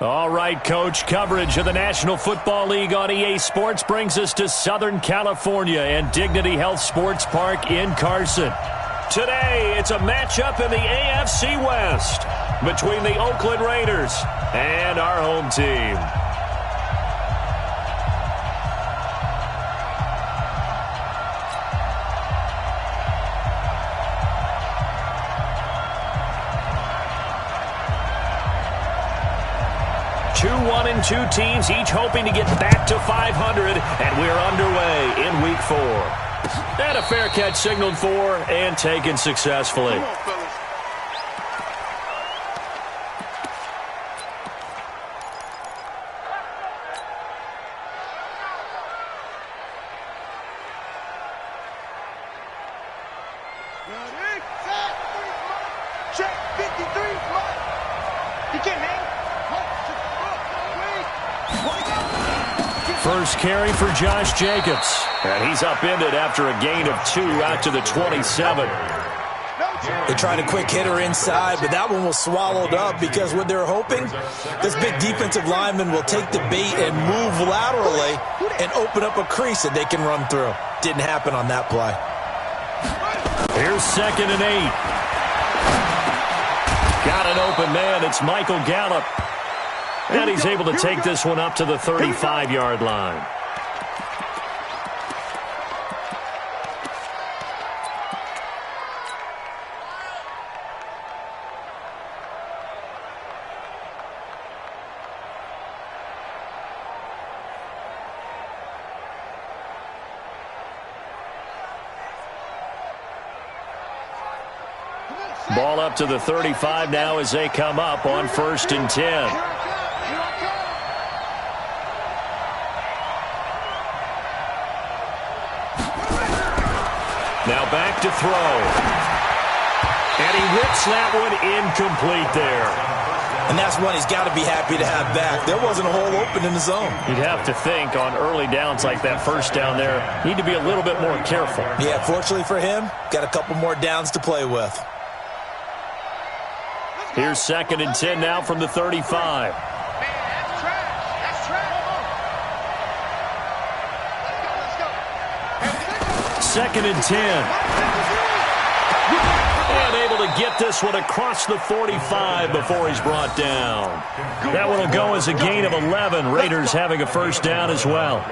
All right, Coach, coverage of the National Football League on EA Sports brings us to Southern California and Dignity Health Sports Park in Carson. Today, it's a matchup in the AFC West between the Oakland Raiders and our home team. Two 1-2 teams, each hoping to get back to 500, and we're underway in Week 4. And a fair catch signaled for and taken successfully. First carry for Josh Jacobs. And he's upended after a gain of 2 out to the 27. They tried a quick hitter inside, but that one was swallowed up because what they're hoping, this big defensive lineman will take the bait and move laterally and open up a crease that they can run through. Didn't happen on that play. Here's 2nd and 8. Got an open man. It's Michael Gallup. And he's able to take this one up to the 35-yard line. Ball up to the 35 now as they come up on 1st and 10. Now back to throw. And he whips that one incomplete there. And that's one he's got to be happy to have back. There wasn't a hole open in the zone. You'd have to think on early downs like that first down there, need to be a little bit more careful. Yeah, fortunately for him, got a couple more downs to play with. Here's 2nd and 10 now from the 35. Second and 10. And able to get this one across the 45 before he's brought down. That one will go as a gain of 11. Raiders having a first down as well.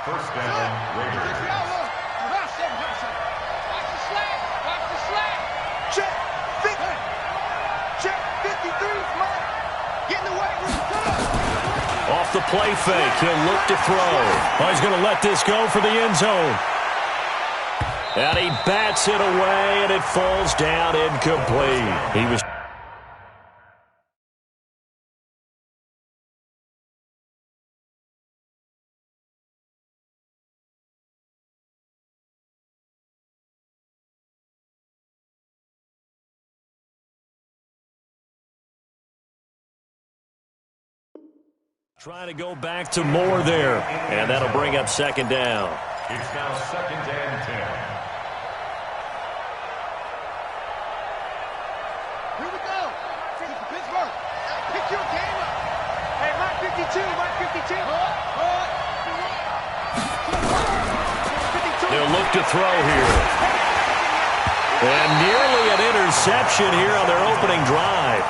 First down, Raiders. Check 50. Check 53. Get in the way. Off the play fake, he'll look to throw. Oh, he's going to let this go for the end zone. And he bats it away, and it falls down incomplete. He was... Trying to go back to more there, and that'll bring up 2nd down. It's now 2nd and 10. Here we go. Pittsburgh. Pick your game up. Hey, Mark 52. Mark 52. They'll look to throw here. And nearly an interception here on their opening drive.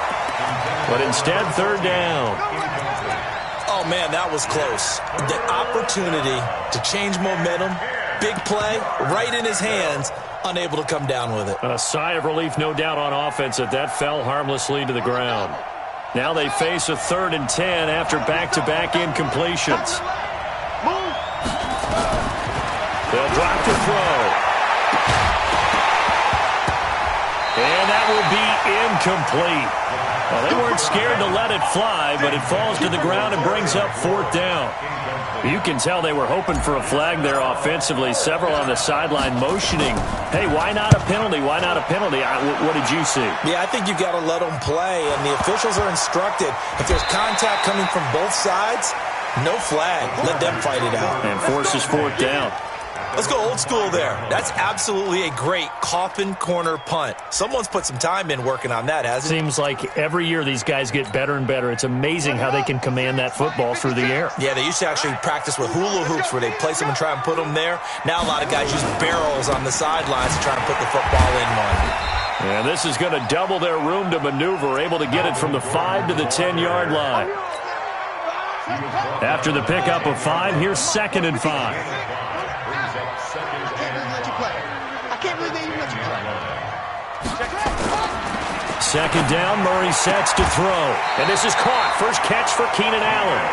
But instead, 3rd down. Oh, man, that was close. The opportunity to change momentum, big play, right in his hands, unable to come down with it. A sigh of relief, no doubt, on offense that fell harmlessly to the ground. Now they face a 3rd and 10 after back-to-back incompletions. They'll drop to throw. And that will be incomplete. Well, they weren't scared to let it fly, but it falls to the ground and brings up 4th down. You can tell they were hoping for a flag there offensively. Several on the sideline motioning, hey, why not a penalty? Why not a penalty? What did you see? Yeah, I think you got to let them play, and the officials are instructed. If there's contact coming from both sides, no flag. Let them fight it out. And forces 4th down. Let's go old school there. That's absolutely a great coffin corner punt. Someone's put some time in working on that, hasn't it? Seems like every year these guys get better and better. It's amazing how they can command that football through the air. Yeah, they used to actually practice with hula hoops where they place them and try and put them there. Now a lot of guys use barrels on the sidelines to try and put the football in one. And this is going to double their room to maneuver, able to get it from the 5 to the 10-yard line. After the pickup of 5, here's 2nd and 5. Second down, Murray sets to throw. And this is caught. First catch for Keenan Allen.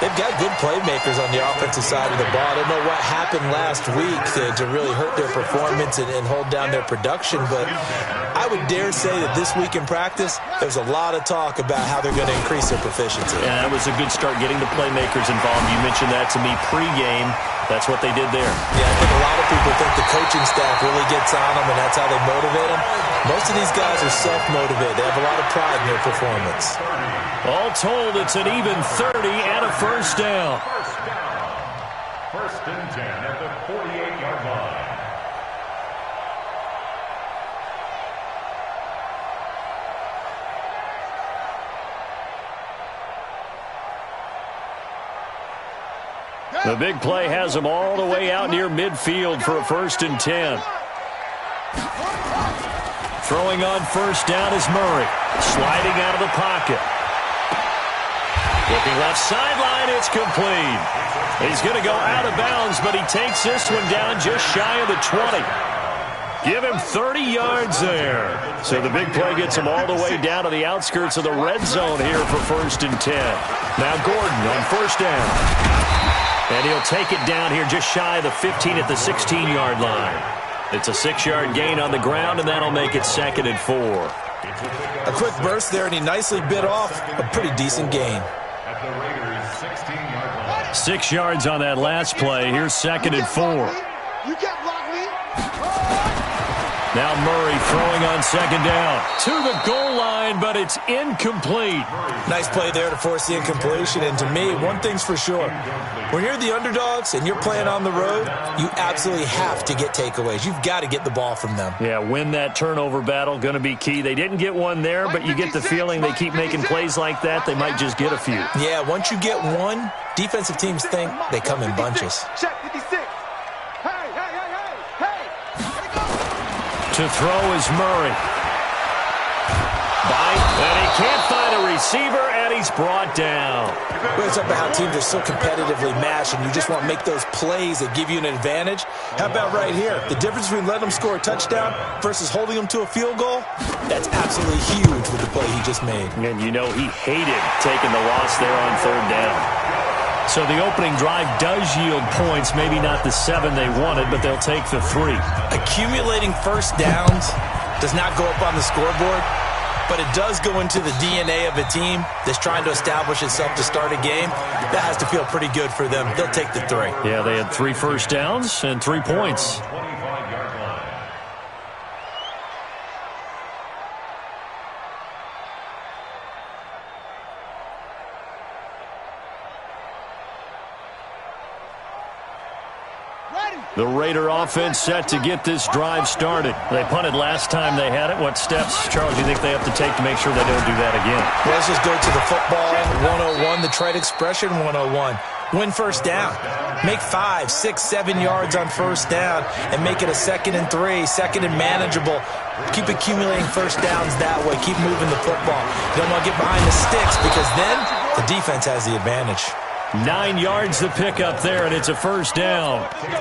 They've got good playmakers on the offensive side of the ball. I don't know what happened last week to really hurt their performance and hold down their production, but I would dare say that this week in practice, there's a lot of talk about how they're going to increase their proficiency. Yeah, that was a good start, getting the playmakers involved. You mentioned that to me pregame. That's what they did there. Yeah, I think a lot of people think the coaching staff really gets on them, and that's how they motivate them. Most of these guys are self-motivated. They have a lot of pride in their performance. All told, it's an even 30 and a first down. First and 10 at the 48-yard line. The big play has them all the way out near midfield for a 1st and 10. Throwing on first down is Murray. Sliding out of the pocket. Looking left sideline, it's complete. He's going to go out of bounds, but he takes this one down just shy of the 20. Give him 30 yards there. So the big play gets him all the way down to the outskirts of the red zone here for 1st and 10. Now Gordon on first down. And he'll take it down here just shy of the 15 at the 16-yard line. It's a 6-yard gain on the ground, and that'll make it 2nd and 4. A quick burst there, and he nicely bit off a pretty decent gain. 6 yards on that last play. Here's 2nd and 4. You can't block me. Now Murray throwing on 2nd down. To the goal line, but it's incomplete. Nice play there to force the incompletion. And to me, one thing's for sure. When you're the underdogs and you're playing on the road, you absolutely have to get takeaways. You've got to get the ball from them. Yeah, win that turnover battle, going to be key. They didn't get one there, but you get the feeling they keep making plays like that, they might just get a few. Yeah, once you get one, defensive teams think they come in bunches. Check 56. Hey, hey, hey, hey, hey. To throw is Murray. And he can't find a receiver, and he's brought down. We're talking about how teams are so competitively matched, and you just want to make those plays that give you an advantage. How about right here? The difference between letting them score a touchdown versus holding them to a field goal, that's absolutely huge with the play he just made. And you know he hated taking the loss there on 3rd down. So the opening drive does yield points, maybe not the 7 they wanted, but they'll take the 3. Accumulating first downs does not go up on the scoreboard, but it does go into the DNA of a team that's trying to establish itself to start a game. That has to feel pretty good for them. They'll take the 3. Yeah, they had 3 first downs and 3 points. The Raider offense set to get this drive started. They punted last time they had it. What steps, Charles, do you think they have to take to make sure they don't do that again? Well, let's just go to the football 101, the trade expression 101. Win first down. Make 5, 6, 7 yards on first down and make it a 2nd and 3, 2nd and manageable. Keep accumulating first downs that way. Keep moving the football. You don't want to get behind the sticks because then the defense has the advantage. 9 yards the pickup there, and it's a first down.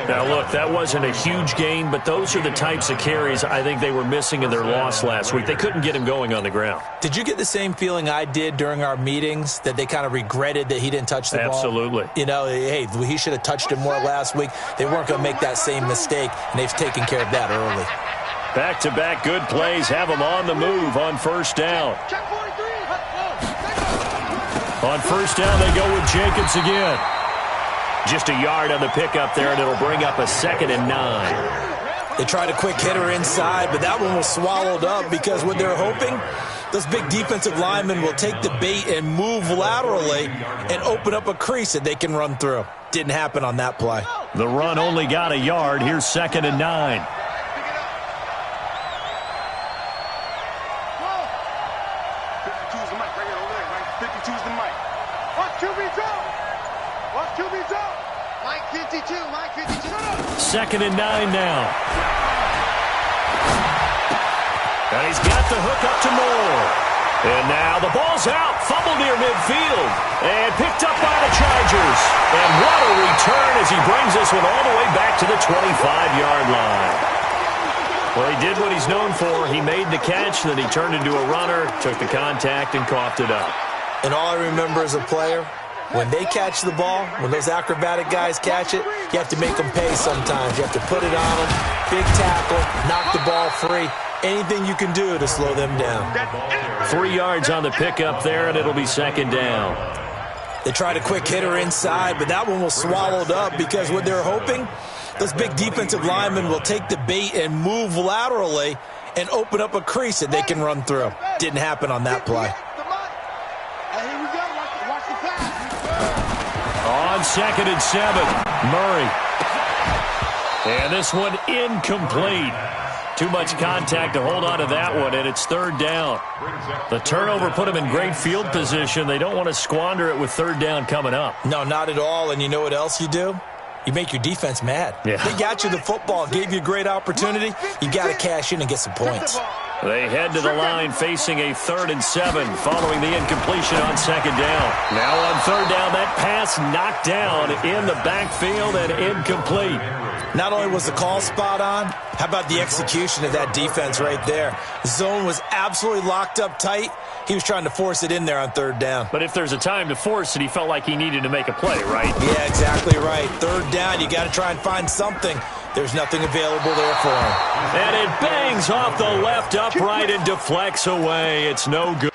Now, look, that wasn't a huge gain, but those are the types of carries I think they were missing in their loss last week. They couldn't get him going on the ground. Did you get the same feeling I did during our meetings, that they kind of regretted that he didn't touch the ball? Absolutely. You know, hey, he should have touched it more last week. They weren't going to make that same mistake, and they've taken care of that early. Back-to-back good plays have them on the move on first down. Check 43. On first down, they go with Jacobs again. Just a yard on the pickup there, and it'll bring up a 2nd and 9. They tried a quick hitter inside, but that one was swallowed up because what they're hoping, those big defensive linemen will take the bait and move laterally and open up a crease that they can run through. Didn't happen on that play. The run only got a yard. Here's 2nd and 9. 52's the mic right here, over there, right? 52's the mic. What QB's up? What QB's up? Mike 52, Mike 52. 2nd and 9 now. And he's got the hook up to Moore. And now the ball's out. Fumble near midfield. And picked up by the Chargers. And what a return as he brings this one all the way back to the 25-yard line. Well, he did what he's known for. He made the catch, then he turned into a runner, took the contact, and coughed it up. And all I remember as a player, when they catch the ball, when those acrobatic guys catch it, you have to make them pay sometimes. You have to put it on them, big tackle, knock the ball free. Anything you can do to slow them down. 3 yards on the pickup there, and it'll be 2nd down. They tried a quick hitter inside, but that one was swallowed up because what they're hoping, those big defensive linemen will take the bait and move laterally and open up a crease that they can run through. Didn't happen on that play. On 2nd and 7, Murray. And this one incomplete. Too much contact to hold on to that one, and it's 3rd down. The turnover put them in great field position. They don't want to squander it with 3rd down coming up. No, not at all. And you know what else you do? You make your defense mad. Yeah. They got you the football, gave you a great opportunity. You got to cash in and get some points. They head to the line facing a 3rd and 7 following the incompletion on 2nd down. Now on 3rd down, that pass knocked down in the backfield and incomplete. Not only was the call spot on, how about the execution of that defense right there? The zone was absolutely locked up tight. He was trying to force it in there on 3rd down. But if there's a time to force it, he felt like he needed to make a play, right? Yeah, exactly right. 3rd down, you got to try and find something. There's nothing available there for him. And it bangs off the left upright and deflects away. It's no good.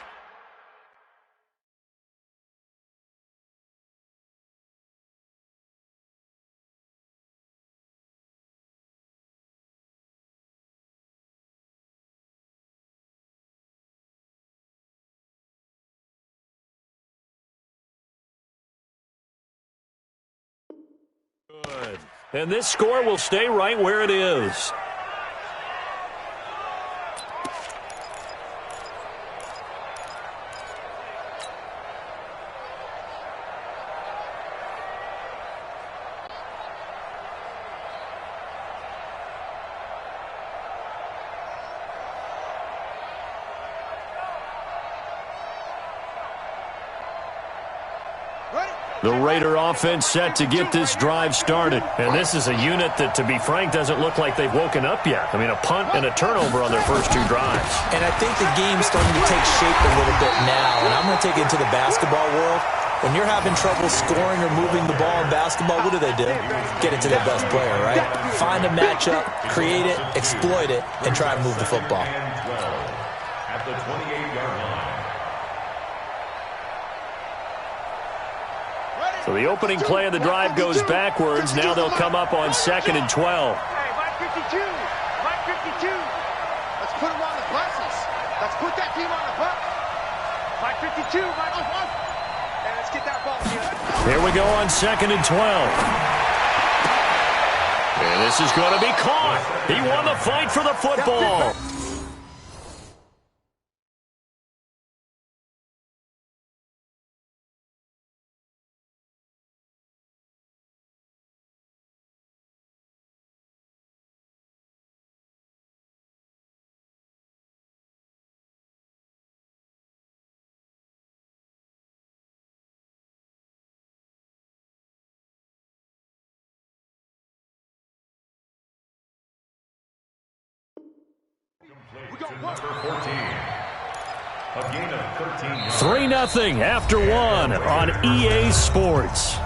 Good. And this score will stay right where it is. The Raider offense set to get this drive started. And this is a unit that, to be frank, doesn't look like they've woken up yet. I mean, a punt and a turnover on their first 2 drives. And I think the game's starting to take shape a little bit now. And I'm going to take it into the basketball world. When you're having trouble scoring or moving the ball in basketball, what do? Get it to their best player, right? Find a matchup, create it, exploit it, and try and move the football. At the 28-yard line. So the opening play of the drive goes backwards. Now they'll come up on 2nd and 12. Hey, Mike 52. Mike 52. Let's put him on the buses. Let's put that team on the bus. Mike 52. Mike, and let's get that ball here. Here we go on 2nd and 12. And this is going to be caught. He won the fight for the football. Number 14. A gain of 13 yards. 3-0 after 1 on EA Sports.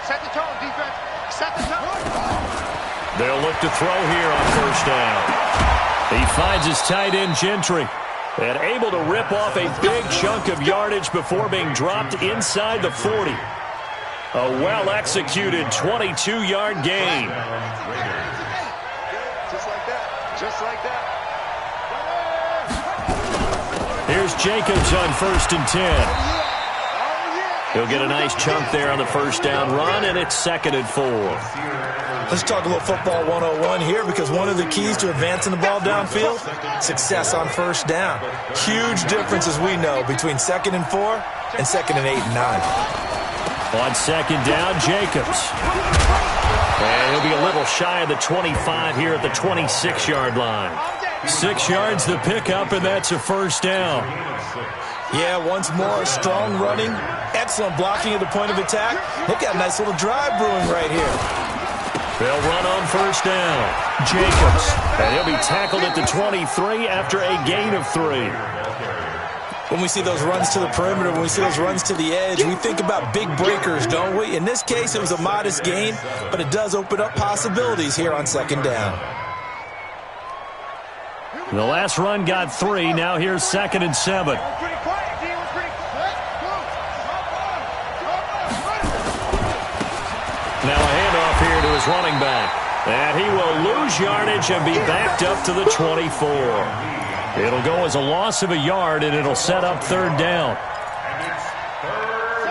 Set the tone, defense. They'll look to throw here on first down. He finds his tight end, Gentry, and able to rip off a big chunk of yardage before being dropped inside the 40. A well-executed 22-yard gain. Just like that. Just like that. Here's Jacobs on first and 10. He'll get a nice chunk there on the first down run, and it's 2nd and 4. Let's talk a little football 101 here, because one of the keys to advancing the ball downfield, success on first down. Huge difference, as we know, between 2nd and 4 and 2nd and 8 and 9. On 2nd down, Jacobs. And he'll be a little shy of the 25 here at the 26-yard line. 6 yards the pickup, and that's a first down. Yeah, once more, strong running, excellent blocking at the point of attack. Look at a nice little drive brewing right here. They'll run on first down. Jacobs. And he'll be tackled at the 23 after a gain of 3. When we see those runs to the perimeter, when we see those runs to the edge, we think about big breakers, don't we? In this case, it was a modest gain, but it does open up possibilities here on 2nd down. The last run got 3. Now here's 2nd and 7. Now a handoff here to his running back. And he will lose yardage and be backed up to the 24. It'll go as a loss of a yard, and it'll set up 3rd down.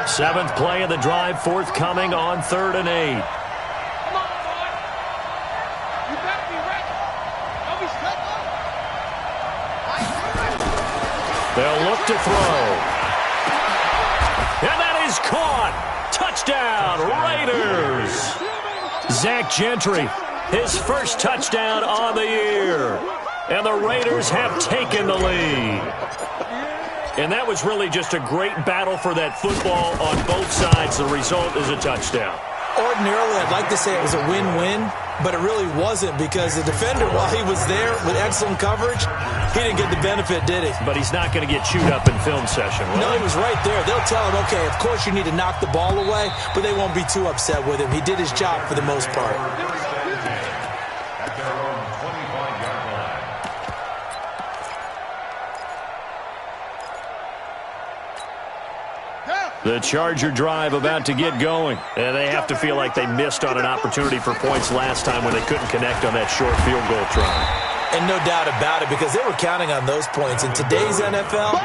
7th play of the drive, forthcoming on 3rd and 8. They'll look to throw. And that is caught. Touchdown, Raiders. Zach Gentry, his first touchdown on the year. And the Raiders have taken the lead. And that was really just a great battle for that football on both sides. The result is a touchdown. Ordinarily, I'd like to say it was a win-win, but it really wasn't, because the defender, while he was there with excellent coverage, he didn't get the benefit, did he? But he's not going to get chewed up in film session, right? No, he was right there. They'll tell him, okay, of course you need to knock the ball away, but they won't be too upset with him. He did his job for the most part. At their own 25-yard line. The Charger drive about to get going. And they have to feel like they missed on an opportunity for points last time when they couldn't connect on that short field goal try. And no doubt about it, because they were counting on those points. In today's NFL,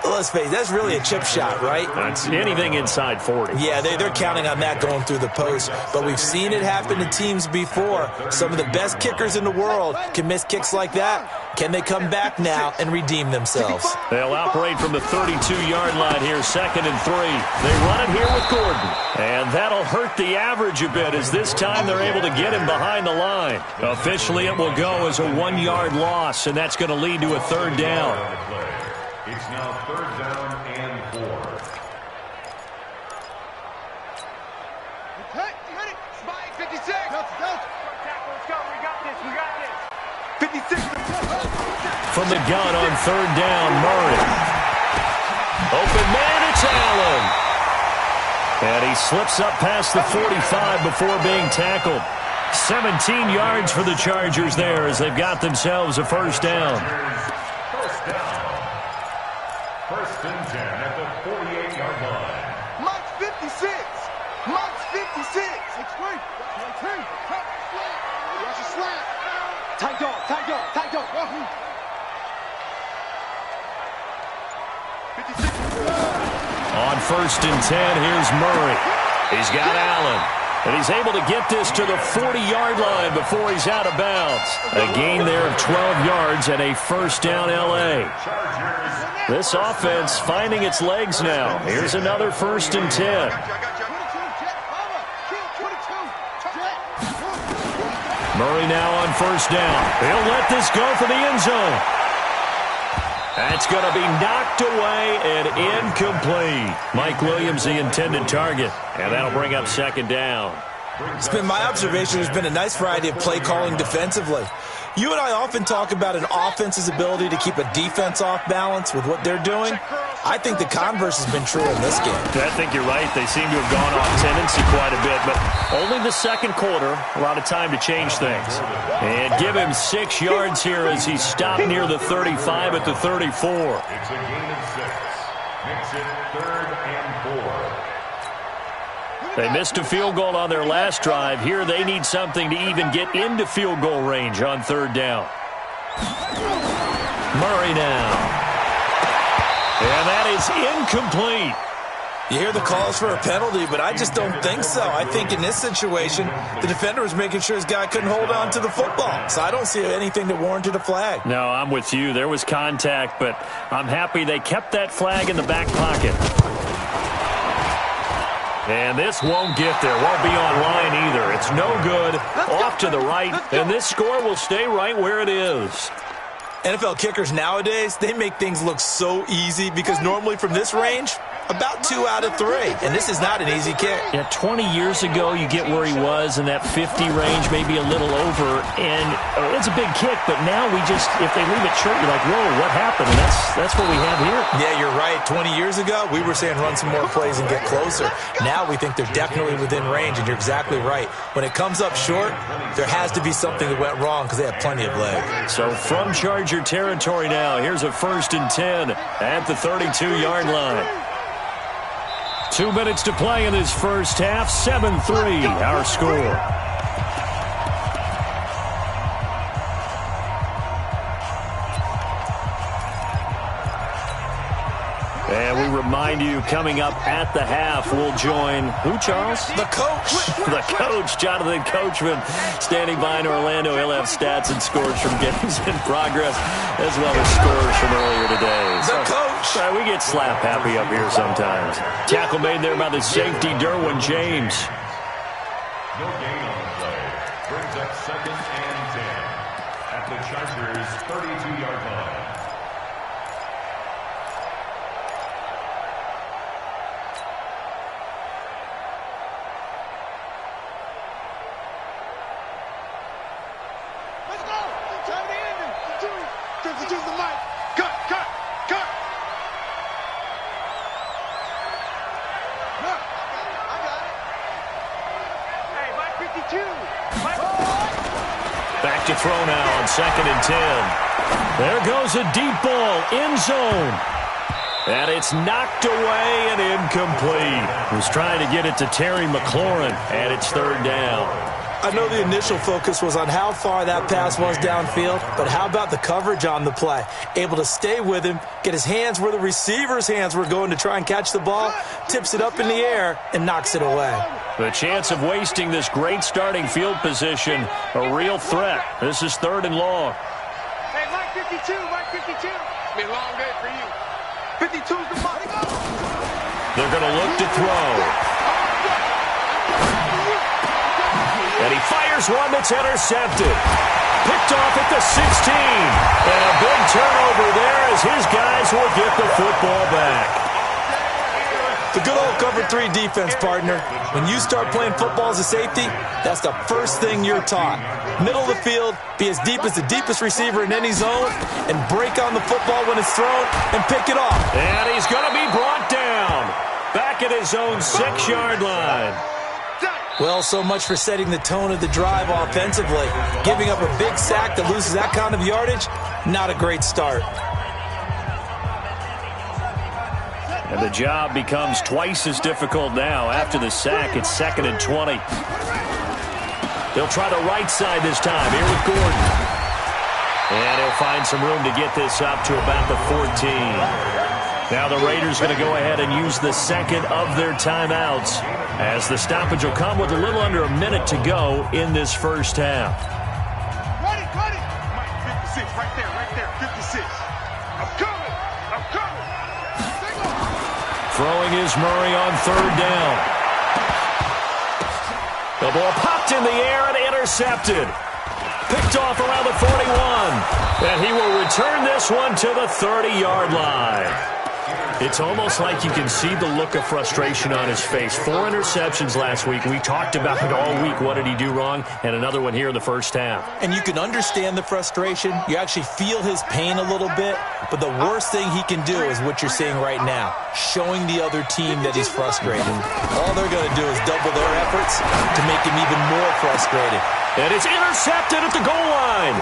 let's face it, that's really a chip shot, right? That's anything inside 40. Yeah, they're counting on that going through the post. But we've seen it happen to teams before. Some of the best kickers in the world can miss kicks like that. Can they come back now and redeem themselves? They'll operate from the 32-yard line here, 2nd and 3. They run it here with Gordon. And that'll hurt the average a bit, as this time they're able to get him behind the line. Officially, it will go as a 1-yard loss, and that's going to lead to a 3rd down. It's now 3rd down and 4. Hey, ready? Spike 56. Let's go. Let's go. We got this. We got this. 56. From the gun on 3rd down, Murray. Open man, it's Allen. And he slips up past the 45 before being tackled. 17 yards for the Chargers there as they've got themselves a 1st down. First down. 1st and 10 at the 48-yard line. Mike's 56. Mike's 56. It's free. Watch a slant. Tight dog. Tight dog. Tight dog. 56. On 1st and 10, here's Murray. He's got Allen. And he's able to get this to the 40-yard line before he's out of bounds. A gain there of 12 yards and a 1st down L.A. This offense finding its legs now. Here's another 1st and 10. Murray now on 1st down. He'll let this go for the end zone. That's going to be knocked away and incomplete. Mike Williams, the intended target. And that'll bring up 2nd down. It's been my observation there's been a nice variety of play calling defensively. You and I often talk about an offense's ability to keep a defense off balance with what they're doing. I think the converse has been true in this game. I think you're right. They seem to have gone off tendency quite a bit, but only the second quarter, a lot of time to change things. And give him 6 yards here as he stopped near the 35 at the 34. It's a gain of 6. Makes it 3rd and 4. They missed a field goal on their last drive. Here they need something to even get into field goal range on 3rd down. Murray now. And that is incomplete. You hear the calls for a penalty, but I just don't think so. I think in this situation, the defender was making sure his guy couldn't hold on to the football. So I don't see anything that warranted a flag. No, I'm with you. There was contact, but I'm happy they kept that flag in the back pocket. And this won't get there. Won't be on line either. It's no good. Off to the right, and this score will stay right where it is. NFL kickers nowadays, they make things look so easy because normally from this range, about 2 out of 3. And this is not an easy kick. Yeah, 20 years ago, you get where he was in that 50 range, maybe a little over. And it's a big kick, but now we just, if they leave it short, you're like, whoa, what happened? And that's what we have here. Yeah, you're right. 20 years ago, we were saying run some more plays and get closer. Now we think they're definitely within range, and you're exactly right. When it comes up short, there has to be something that went wrong because they have plenty of leg. So from Charger territory now, here's a 1st and 10 at the 32-yard line. 2 minutes to play in this first half. 7-3 our score. And we remind you, coming up at the half, we'll join who, Charles? The coach. The coach, Jonathan Coachman, standing by in Orlando. He'll have stats and scores from games in progress, as well as scores from earlier today. The coach. We get slap happy up here sometimes. Tackle made there by the safety, Derwin James. No gain on the play. Brings up 2nd and 10 at the Chargers' 32-yard line. Back to throw now on 2nd and 10. There goes a deep ball, end zone. And it's knocked away and incomplete. Was trying to get it to Terry McLaurin, and it's 3rd down. I know the initial focus was on how far that pass was downfield, but how about the coverage on the play? Able to stay with him, get his hands where the receiver's hands were going to try and catch the ball, tips it up in the air, and knocks it away. The chance of wasting this great starting field position, a real threat. This is 3rd and long. Hey, Mike 52, Mike 52. It's been a long day for you. 52's the mark. They're going to look to throw. And he fires one that's intercepted. Picked off at the 16. And a big turnover there as his guys will get the football back. The good old cover 3 defense, partner. When you start playing football as a safety, that's the first thing you're taught. Middle of the field, be as deep as the deepest receiver in any zone, and break on the football when it's thrown and pick it off. And he's going to be brought down. Back at his own 6-yard line. Well, so much for setting the tone of the drive offensively. Giving up a big sack that loses that kind of yardage, not a great start. And the job becomes twice as difficult now. After the sack, it's 2nd and 20. They'll try the right side this time, here with Gordon. And he'll find some room to get this up to about the 14. Now the Raiders going to go ahead and use the second of their timeouts, as the stoppage will come with a little under a minute to go in this first half. Ready. Mike 56, right there, 56. I'm coming. Throwing is Murray on 3rd down. The ball popped in the air and intercepted. Picked off around the 41. And he will return this one to the 30-yard line. It's almost like you can see the look of frustration on his face. 4 interceptions last week. We talked about it all week. What did he do wrong? And another one here in the first half. And you can understand the frustration. You actually feel his pain a little bit. But the worst thing he can do is what you're seeing right now, showing the other team that he's frustrated. All they're going to do is double their efforts to make him even more frustrated. And it's intercepted at the goal line.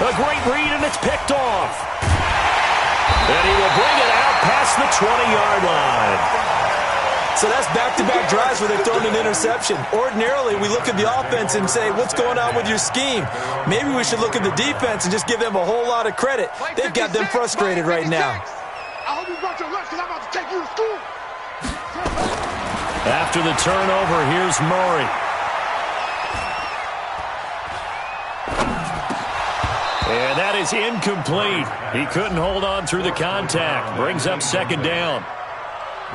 A great read, and it's picked off. And he will bring it out past the 20-yard line. So that's back-to-back drives where they've thrown an interception. Ordinarily, we look at the offense and say, what's going on with your scheme? Maybe we should look at the defense and just give them a whole lot of credit. They've got them frustrated right now. I hope you brought your lunch because I'm about to take you to school. After the turnover, here's Murray. And that is incomplete. He couldn't hold on through the contact. Brings up second down.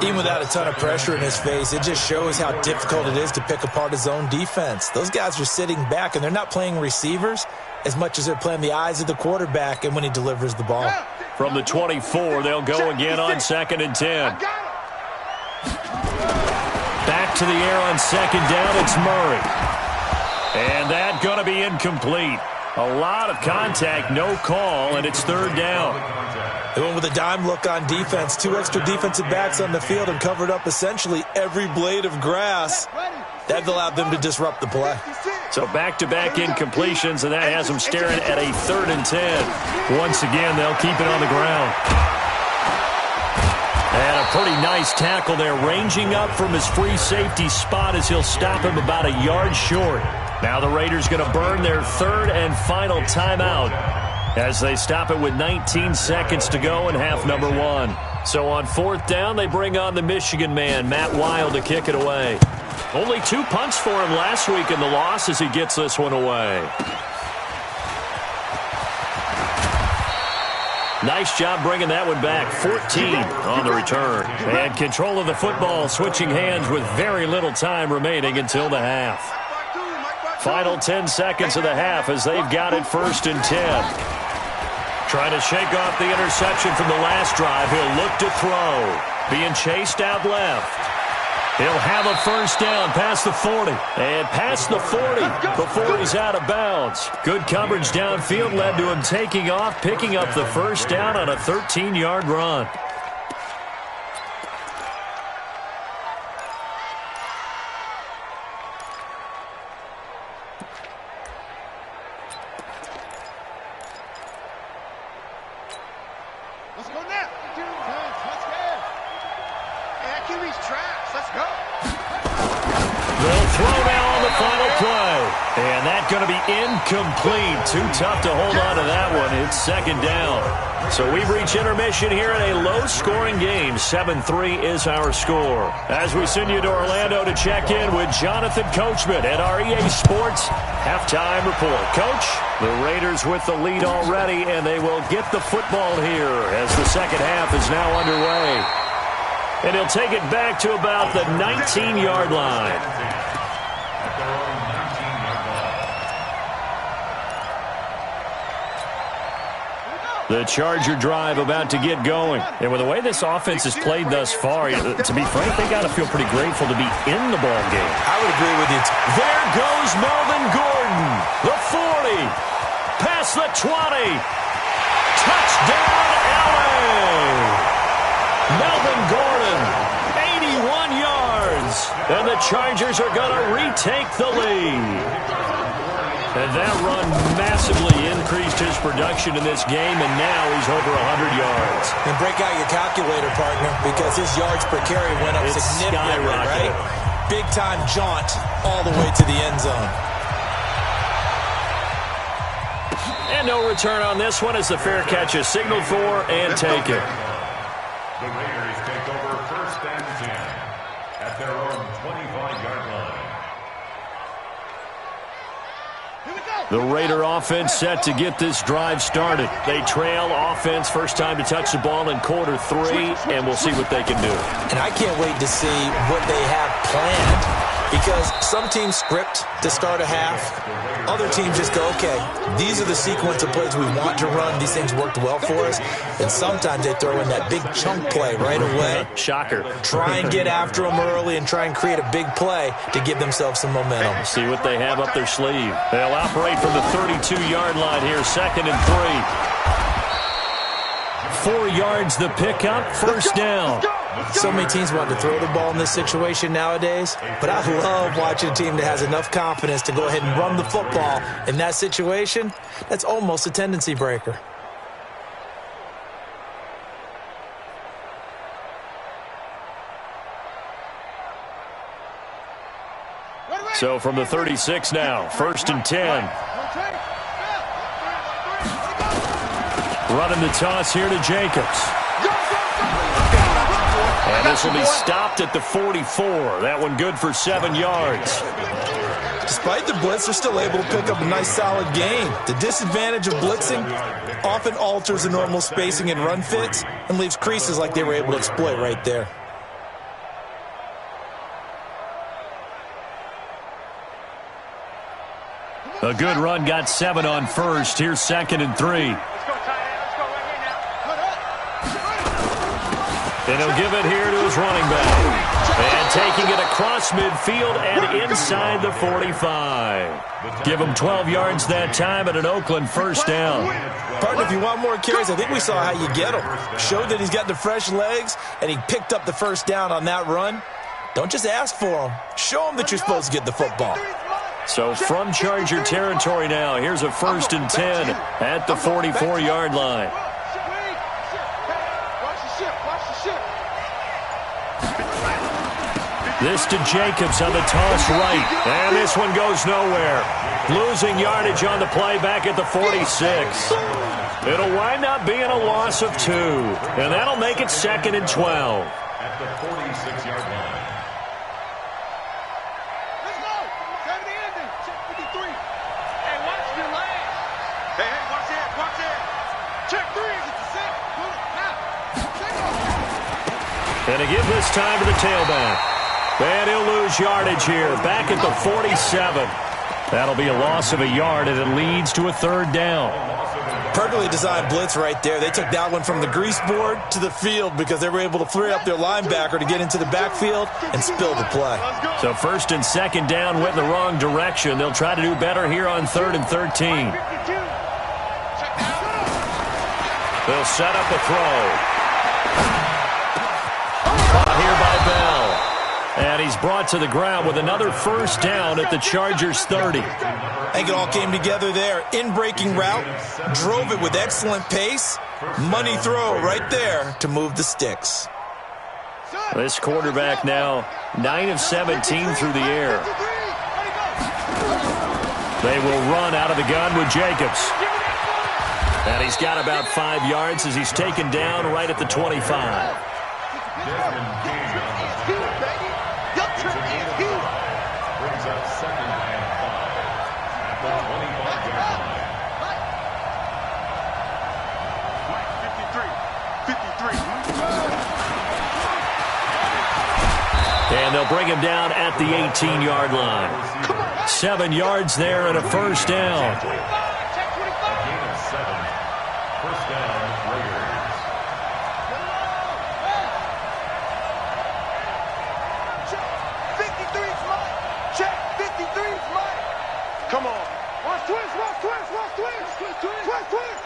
Even without a ton of pressure in his face, it just shows how difficult it is to pick apart his own defense. Those guys are sitting back, and they're not playing receivers as much as they're playing the eyes of the quarterback and when he delivers the ball. From the 24, they'll go again on second and 10. Back to the air on second down, it's Murray. And that's going to be incomplete. A lot of contact, no call, and it's third down. They went with a dime look on defense. 2 extra defensive backs on the field and covered up essentially every blade of grass. That allowed them to disrupt the play. So back-to-back incompletions, and that has them staring at a third and 10. Once again, they'll keep it on the ground. And a pretty nice tackle there, ranging up from his free safety spot as he'll stop him about a yard short. Now the Raiders going to burn their third and final timeout as they stop it with 19 seconds to go in half number 1. So on fourth down, they bring on the Michigan man, Matt Wild, to kick it away. Only 2 punts for him last week in the loss as he gets this one away. Nice job bringing that one back. 14 on the return. And control of the football, switching hands with very little time remaining until the half. Final 10 seconds of the half as they've got it first and 10. Trying to shake off the interception from the last drive. He'll look to throw. Being chased out left. He'll have a first down past the 40. And past the 40 before he's out of bounds. Good coverage downfield led to him taking off, picking up the first down on a 13-yard run. Let's go now. Let's go. Hey, QB's trash. Let's go. They'll throw now on the final play. And that's going to be incomplete. Too tough to hold on to that one. It's second down. So we've reached intermission here in a low-scoring game. 7-3 is our score. As we send you to Orlando to check in with Jonathan Coachman at our EA Sports Halftime Report. Coach, the Raiders with the lead already, and they will get the football here as the second half is now underway. And he'll take it back to about the 19-yard line. The Charger drive about to get going. And with the way this offense has played thus far, to be frank, they got to feel pretty grateful to be in the ball game. I would agree with you. There goes Melvin Gordon. The 40. Past the 20. Touchdown, LA. Melvin Gordon, 81 yards. And the Chargers are going to retake the lead. And that run massively increased his production in this game, and now he's over 100 yards. And break out your calculator, partner, because his yards per carry went up significantly, right? Big-time jaunt all the way to the end zone. And no return on this one as the fair catch is signaled for and taken. The Raiders take over first and 10 at their own 25-yard line. The Raider offense set to get this drive started. They trail offense, first time to touch the ball in quarter 3, and we'll see what they can do. And I can't wait to see what they have planned Because some teams script to start a half. Other teams just go, okay, these are the sequence of plays we want to run. These things worked well for us. And sometimes they throw in that big chunk play right away. Shocker. Try and get after them early and try and create a big play to give themselves some momentum. See what they have up their sleeve. They'll operate from the 32-yard line here, 2nd and 3. 4 yards the pickup, first down. So many teams want to throw the ball in this situation nowadays, but I love watching a team that has enough confidence to go ahead and run the football in that situation. That's almost a tendency breaker. So from the 36 now, 1st and 10. Running the toss here to Jacobs. And this will be stopped at the 44. That one good for 7 yards. Despite the blitz, they're still able to pick up a nice, solid gain. The disadvantage of blitzing often alters the normal spacing and run fits and leaves creases like they were able to exploit right there. A good run got 7 on first. Here's 2nd and 3. And he'll give it here to his running back. And taking it across midfield and inside the 45. Give him 12 yards that time at an Oakland first down. Partner, if you want more carries, I think we saw how you get him. Showed that he's got the fresh legs, and he picked up the first down on that run. Don't just ask for him. Show him that you're supposed to get the football. So from Charger territory now, here's a 1st and 10 at the 44-yard line. This to Jacobs on the toss right. And this one goes nowhere. Losing yardage on the play back at the 46. It'll wind up being a loss of 2. And that'll make it 2nd and 12. At the 46-yard line. Let's go. 70 ending. Check 53. Hey, watch your lane. Hey, watch it. Watch it. Check 3. It's the set. Now. And to give this time to the tailback. And he'll lose yardage here, back at the 47. That'll be a loss of a yard, and it leads to a 3rd down. Perfectly designed blitz right there. They took that one from the grease board to the field because they were able to free up their linebacker to get into the backfield and spill the play. So 1st and 2nd down went in the wrong direction. They'll try to do better here on 3rd and 13. They'll set up a throw. Caught here by Bell. And he's brought to the ground with another first down at the Chargers' 30. I think it all came together there. In-breaking route, drove it with excellent pace. Money throw right there to move the sticks. This quarterback now 9 of 17 through the air. They will run out of the gun with Jacobs. And he's got about 5 yards as he's taken down right at the 25. Brings up 2nd and 5 at the 25-yard line. 53. And they'll bring him down at the 18-yard line. 7 yards there and a first down. A gain of 7. First down, Raiders. Come on. Watch twist, watch twist, watch twist. Twist, twist.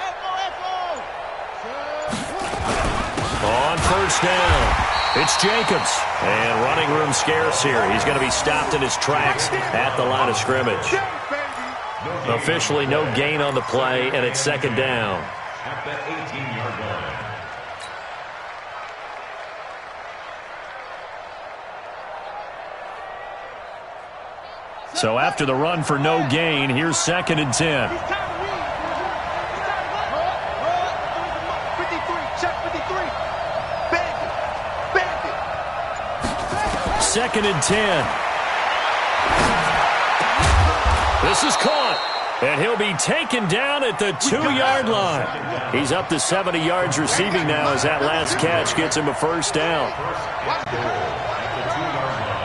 On first down, it's Jacobs. And running room scarce here. He's going to be stopped in his tracks at the line of scrimmage. Officially no gain on the play, and it's 2nd down. At the 18-yard line. So after the run for no gain, here's 2nd and 10. 53, check 53. Bandit. 2nd and 10. This is caught. And he'll be taken down at the 2-yard line. He's up to 70 yards receiving now as that last catch gets him a first down.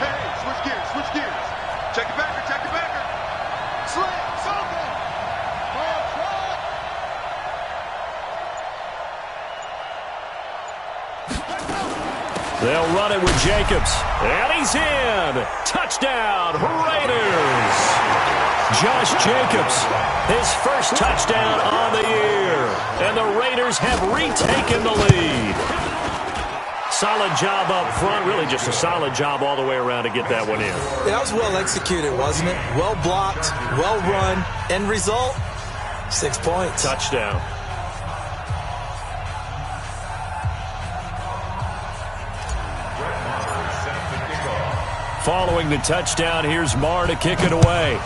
Hey, switch gears, switch gears. They'll run it with Jacobs. And he's in. Touchdown, Raiders. Josh Jacobs, his first touchdown on the year. And the Raiders have retaken the lead. Solid job up front. Really just a solid job all the way around to get that one in. That was well executed, wasn't it? Well blocked, well run. End result, 6 points. Touchdown. Following the touchdown, here's Marr to kick it away.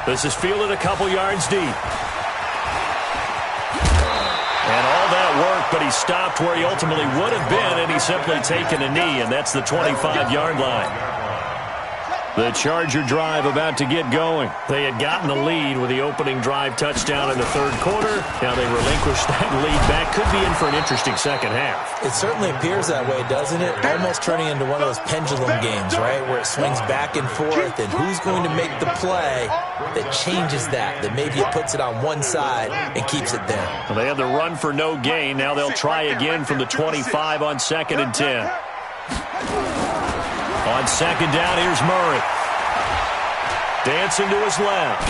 This is fielded a couple yards deep. And all that work, but he stopped where he ultimately would have been, and he's simply taken a knee, and that's the 25-yard line. The Charger drive about to get going. They had gotten the lead with the opening drive touchdown in the third quarter. Now they relinquished that lead back. Could be in for an interesting second half. It certainly appears that way, doesn't it? Almost turning into one of those pendulum games, right, where it swings back and forth, and who's going to make the play that changes that maybe it puts it on one side and keeps it there. Well, they had the run for no gain. Now they'll try again from the 25 on 2nd and 10. On second down, here's Murray. Dancing to his left.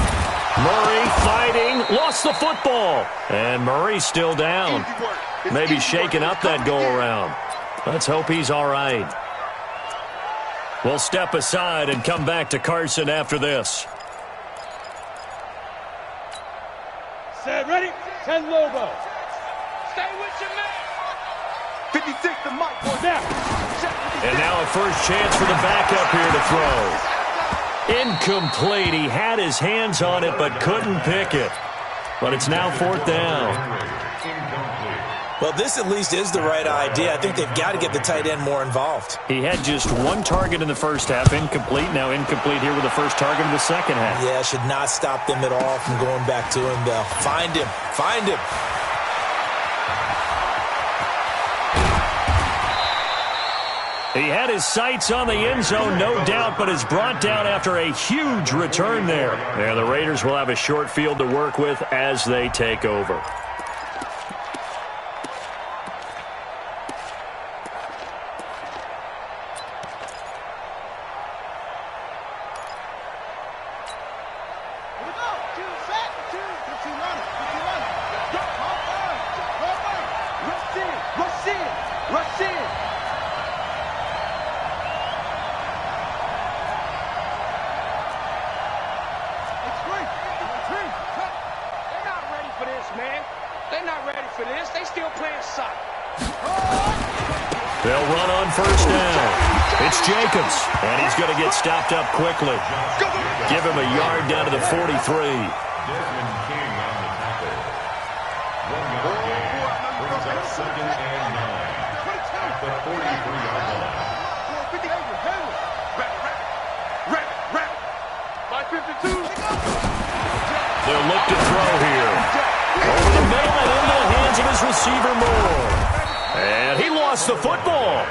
Murray fighting, lost the football. And Murray's still down. Maybe shaking up that go-around. Let's hope he's all right. We'll step aside and come back to Carson after this. Set, ready? 10 Lobo. Stay with your man. 56 to Mike. Down. And now a first chance for the backup here to throw. Incomplete. He had his hands on it but couldn't pick it. But it's now 4th down. Well, this at least is the right idea. I think they've got to get the tight end more involved. He had just one target in the first half, incomplete. Now incomplete here with the first target of the second half. Yeah, should not stop them at all from going back to him, though. Find him. Find him. He had his sights on the end zone, no doubt, but is brought down after a huge return there. And the Raiders will have a short field to work with as they take over. They'll run on first down. It's Jacobs, and he's going to get stopped up quickly. Give him a yard down to the 43. They'll look to throw here. Over the middle and into the hands of his receiver, Moore. And he lost the football.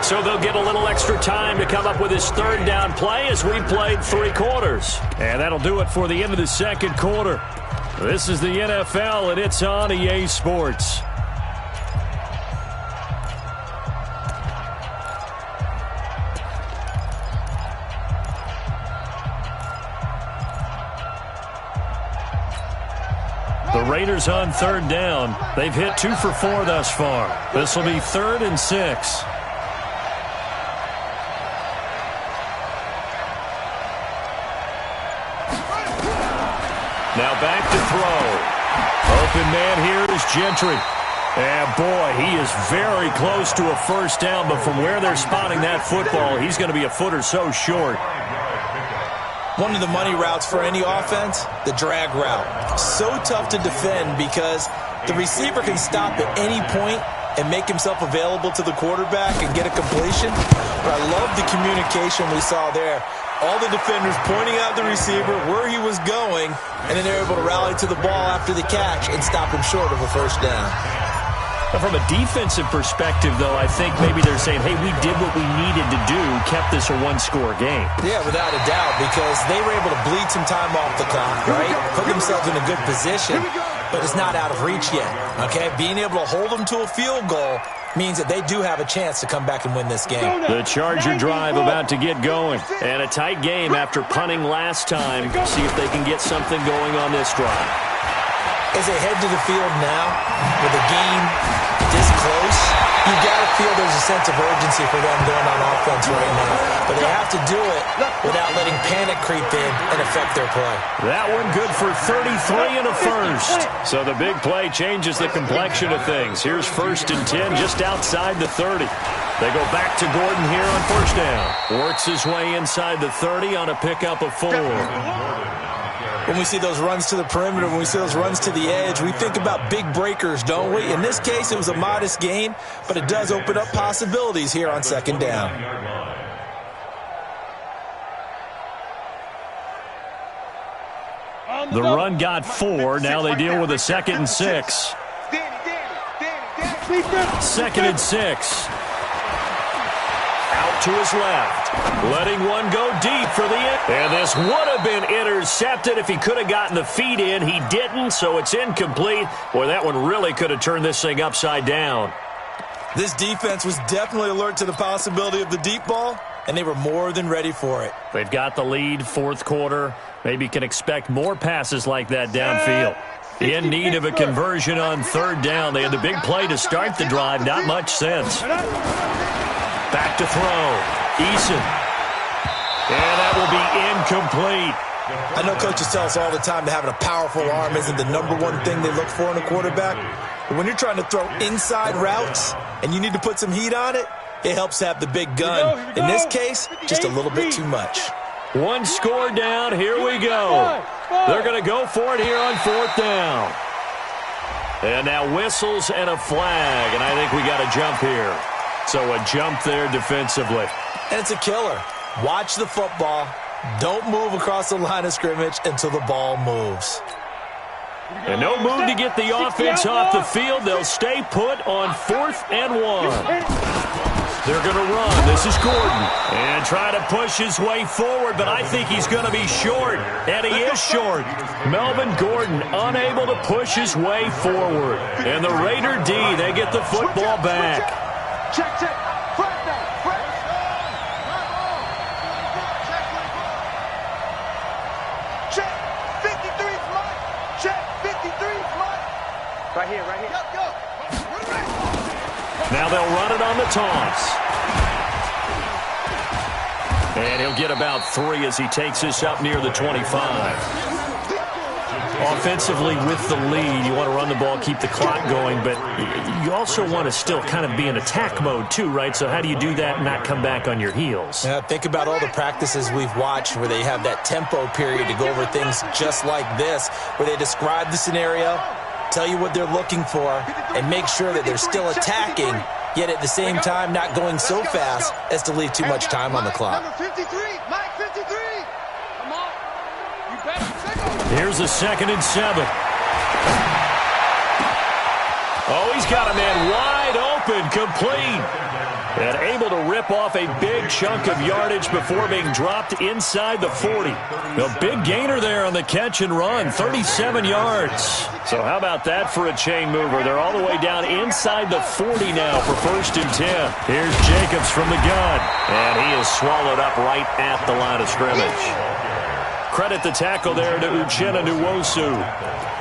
So they'll get a little extra time to come up with his third down play as we played 3 quarters. And that'll do it for the end of the second quarter. This is the NFL, and it's on EA Sports. The Raiders on third down. They've hit 2 for 4 thus far. This will be 3rd and 6. Now back to throw. Open man here is Gentry. And boy, he is very close to a first down, but from where they're spotting that football, he's going to be a foot or so short. One of the money routes for any offense, the drag route. So tough to defend because the receiver can stop at any point and make himself available to the quarterback and get a completion. But I love the communication we saw there. All the defenders pointing out the receiver, where he was going, and then they're able to rally to the ball after the catch and stop him short of a first down. From a defensive perspective, though, I think maybe they're saying, hey, we did what we needed to do, kept this a one-score game. Yeah, without a doubt, because they were able to bleed some time off the clock, right? Put themselves in a good position, but it's not out of reach yet, okay? Being able to hold them to a field goal means that they do have a chance to come back and win this game. The Charger drive about to get going. And a tight game after punting last time. See if they can get something going on this drive. As they head to the field now, with the game this close, you've got to feel there's a sense of urgency for them going on offense right now. But they have to do it without letting panic creep in and affect their play. That one good for 33 and a first. So the big play changes the complexion of things. Here's 1st and 10 just outside the 30. They go back to Gordon here on 1st down. Works his way inside the 30 on a pickup of 4. When we see those runs to the perimeter, when we see those runs to the edge, we think about big breakers, don't we? In this case, it was a modest gain, but it does open up possibilities here on 2nd down. The run got 4. Now they deal with a 2nd and 6. 2nd and 6. Out to his left. Letting one go deep for the end. And this would have been intercepted if he could have gotten the feet in. He didn't, so it's incomplete. Boy, that one really could have turned this thing upside down. This defense was definitely alert to the possibility of the deep ball, and they were more than ready for it. They've got the lead, 4th quarter. Maybe can expect more passes like that downfield. In need of a conversion on 3rd down. They had the big play to start the drive. Not much sense. Back to throw. Eason. And that will be incomplete. I know coaches tell us all the time that having a powerful arm isn't the #1 thing they look for in a quarterback. But when you're trying to throw inside routes and you need to put some heat on it, it helps have the big gun. In this case, just a little bit too much. 1 score down. Here we go. They're going to go for it here on 4th down. And now whistles and a flag. And I think we got a jump here. So a jump there defensively. And it's a killer. Watch the football. Don't move across the line of scrimmage until the ball moves. And no move to get the offense off the field. They'll stay put on 4th and 1. They're going to run. This is Gordon. And try to push his way forward, but I think he's going to be short. And he is short. Melvin Gordon unable to push his way forward. And the Raider D, they get the football back. Check, check. Front now. Front. Check. 53's mine. Check. 53's mine. Right here, right here. Go. Now they'll run it on the toss. And he'll get about 3 as he takes this up near the 25. Offensively with the lead, you want to run the ball, keep the clock going, but you also want to still kind of be in attack mode too, right? So how do you do that and not come back on your heels? Yeah, think about all the practices we've watched where they have that tempo period to go over things just like this, where they describe the scenario, tell you what they're looking for, and make sure that they're still attacking, yet at the same time not going so fast as to leave too much time on the clock. Number 53, Mike 53. Come on. You better. Here's a 2nd and 7. Oh, he's got a man wide open, complete. And able to rip off a big chunk of yardage before being dropped inside the 40. A big gainer there on the catch and run, 37 yards. So how about that for a chain mover? They're all the way down inside the 40 now for 1st and 10. Here's Jacobs from the gun. And he is swallowed up right at the line of scrimmage. Credit the tackle there to Uchenna Nwosu.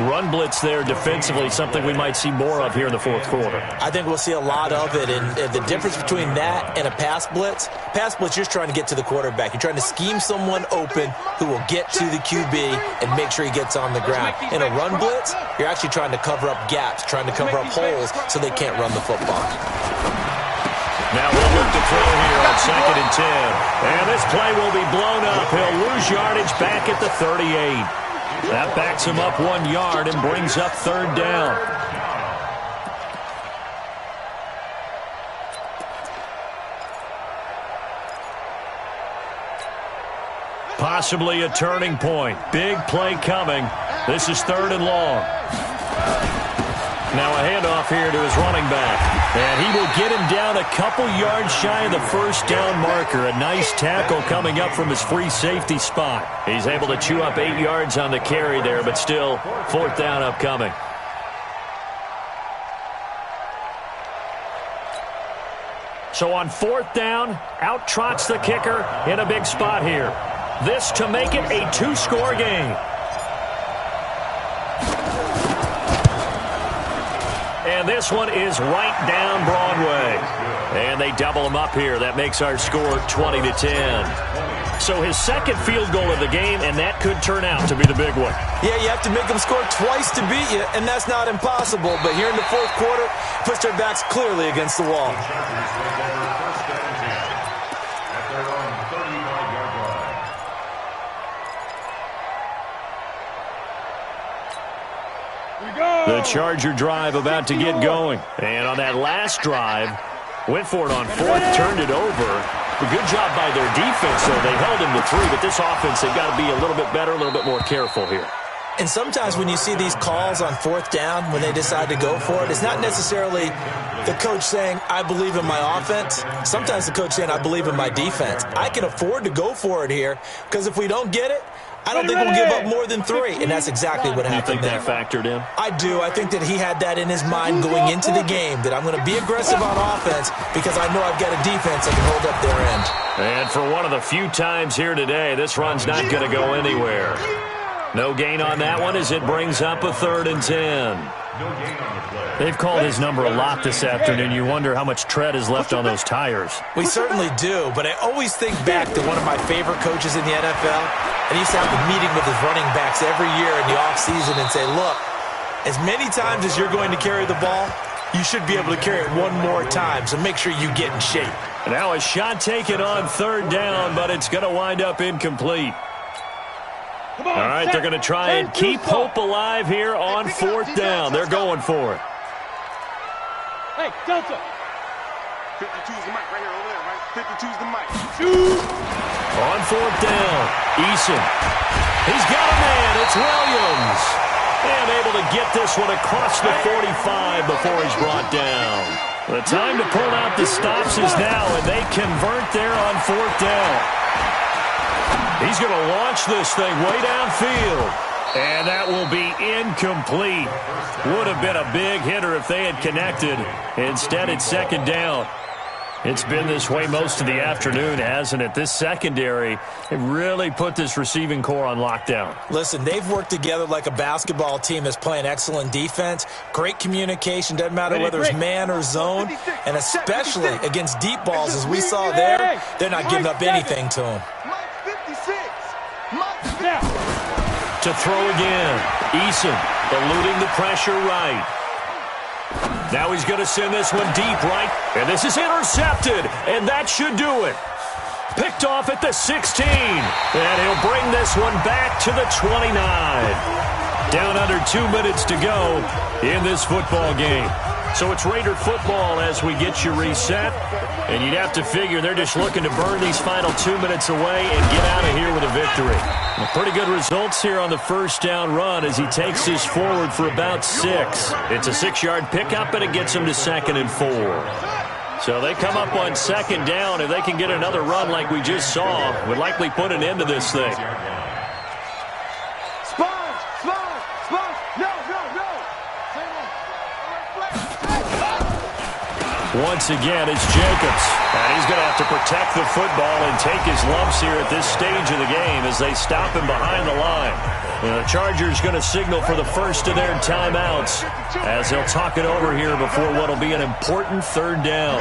Run blitz there defensively, something we might see more of here in the 4th quarter. I think we'll see a lot of it, and the difference between that and a pass blitz, you're just trying to get to the quarterback. You're trying to scheme someone open who will get to the QB and make sure he gets on the ground. In a run blitz, you're actually trying to cover up gaps, trying to cover up holes so they can't run the football. Now we'll look to throw here on 2nd and 10. And this play will be blown up. He'll lose yardage back at the 38. That backs him up 1 yard and brings up 3rd down. Possibly a turning point. Big play coming. This is 3rd and long. Now a handoff here to his running back. And he will get him down a couple yards shy of the first down marker. A nice tackle coming up from his free safety spot. He's able to chew up 8 yards on the carry there, but still 4th down upcoming. So on 4th down, out trots the kicker in a big spot here. This to make it a 2-score game. And this one is right down Broadway. And they double him up here. That makes our score 20-10. So his second field goal of the game, and that could turn out to be the big one. Yeah, you have to make them score twice to beat you, and that's not impossible. But here in the 4th quarter, puts their backs clearly against the wall. The Charger drive about to get going. And on that last drive, went for it on 4th, turned it over. A good job by their defense, though. They held him to 3, but this offense, they've got to be a little bit better, a little bit more careful here. And sometimes when you see these calls on 4th down, when they decide to go for it, it's not necessarily the coach saying, I believe in my offense. Sometimes the coach saying, I believe in my defense. I can afford to go for it here, because if we don't get it, I don't think we'll give up more than 3, and that's exactly what happened there. You think that factored in? I do. I think that he had that in his mind going into the game, that I'm going to be aggressive on offense because I know I've got a defense that can hold up their end. And for one of the few times here today, this run's not going to go anywhere. No gain on that one as it brings up a 3rd and 10. They've called his number a lot this afternoon. You wonder how much tread is left on those tires. We certainly do, but I always think back to one of my favorite coaches in the NFL, and he used to have a meeting with his running backs every year in the offseason and say, look, as many times as you're going to carry the ball, you should be able to carry it one more time, so make sure you get in shape. Now a shot taken on 3rd down, but it's going to wind up incomplete. All right, they're going to try and keep hope alive here on 4th down. They're going for it. Hey, Delta. 52's the mic right here over there, right? 52's the mic. On 4th down, Eason. He's got a man. It's Williams. And able to get this one across the 45 before he's brought down. The time to pull out the stops is now, and they convert there on 4th down. He's going to launch this thing way downfield. And that will be incomplete. Would have been a big hitter if they had connected. Instead, it's 2nd down. It's been this way most of the afternoon, hasn't it? This secondary, it really put this receiving core on lockdown. Listen, they've worked together like a basketball team that's playing excellent defense. Great communication, doesn't matter whether it's man or zone. And especially against deep balls, as we saw there, they're not giving up anything to them. To throw again. Eason eluding the pressure right. Now he's going to send this one deep right. And this is intercepted. And that should do it. Picked off at the 16. And he'll bring this one back to the 29. Down under 2 minutes to go in this football game. So it's Raider football as we get you reset. And you'd have to figure they're just looking to burn these final 2 minutes away and get out of here with a victory. Well, pretty good results here on the 1st down run as he takes this forward for about 6. It's a 6-yard pickup, and it gets him to 2nd and 4. So they come up on 2nd down. If they can get another run like we just saw, would likely put an end to this thing. Once again, it's Jacobs. And he's going to have to protect the football and take his lumps here at this stage of the game as they stop him behind the line. And the Chargers going to signal for the first of their timeouts as they'll talk it over here before what will be an important 3rd down.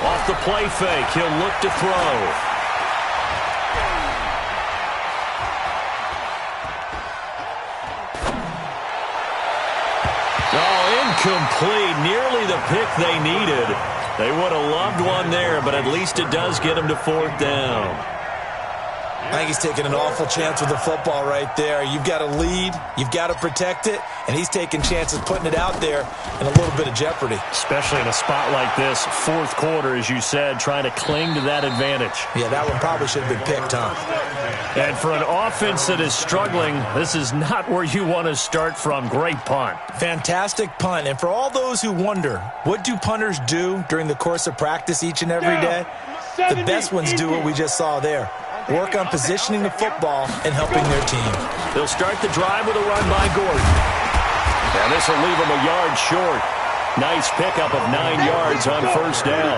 Off the play fake, he'll look to throw. Incomplete, nearly the pick they needed. They would have loved one there, but at least it does get them to 4th down. I think he's taking an awful chance with the football right there. You've got to lead, you've got to protect it, and he's taking chances putting it out there in a little bit of jeopardy. Especially in a spot like this, fourth quarter, as you said, trying to cling to that advantage. Yeah, that one probably should have been picked, huh? And for an offense that is struggling, this is not where you want to start from. Great punt. Fantastic punt. And for all those who wonder, what do punters do during the course of practice each and every day? The best ones do what we just saw there. Work on positioning the football and helping their team. They'll start the drive with a run by Gordon. And this will leave them a yard short. Nice pickup of 9 yards on first down.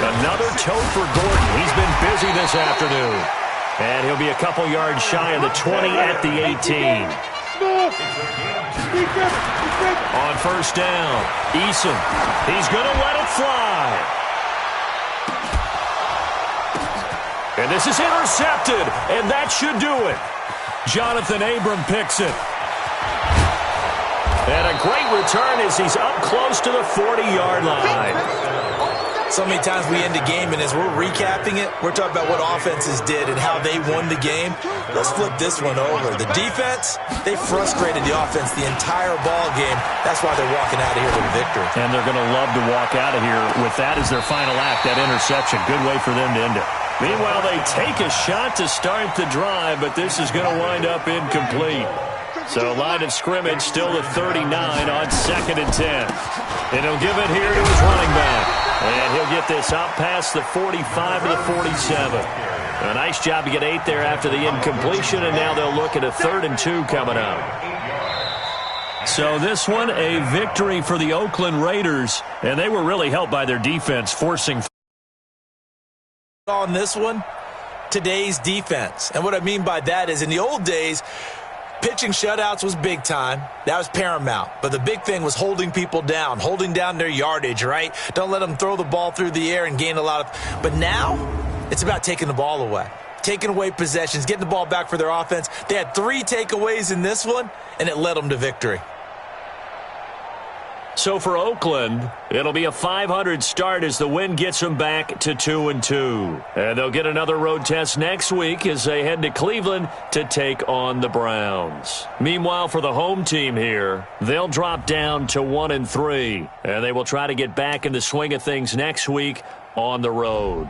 Another toe for Gordon. He's been busy this afternoon. And he'll be a couple yards shy of the 20 at the 18. On first down, Eason. He's going to let it fly. And this is intercepted, and that should do it. Jonathan Abram picks it. And a great return as he's up close to the 40-yard line. So many times we end a game, and as we're recapping it, we're talking about what offenses did and how they won the game. Let's flip this one over. The defense, they frustrated the offense the entire ball game. That's why they're walking out of here with a victory. And they're going to love to walk out of here with that as their final act, that interception. Good way for them to end it. Meanwhile, they take a shot to start the drive, but this is going to wind up incomplete. So line of scrimmage still at 39 on 2nd and 10. And he'll give it here to his running back. And he'll get this out past the 45 to the 47. A nice job to get 8 there after the incompletion, and now they'll look at a 3rd and 2 coming up. So this one, a victory for the Oakland Raiders, and they were really helped by their defense, forcing on this one, today's defense. And what I mean by that is in the old days, pitching shutouts was big time. That was paramount. But the big thing was holding people down, holding down their yardage, right? Don't let them throw the ball through the air and gain a lot of... But now, it's about taking the ball away. Taking away possessions, getting the ball back for their offense. They had 3 takeaways in this one, and it led them to victory. So for Oakland, it'll be a 500 start as the win gets them back to 2-2. And they'll get another road test next week as they head to Cleveland to take on the Browns. Meanwhile, for the home team here, they'll drop down to 1-3. And they will try to get back in the swing of things next week on the road.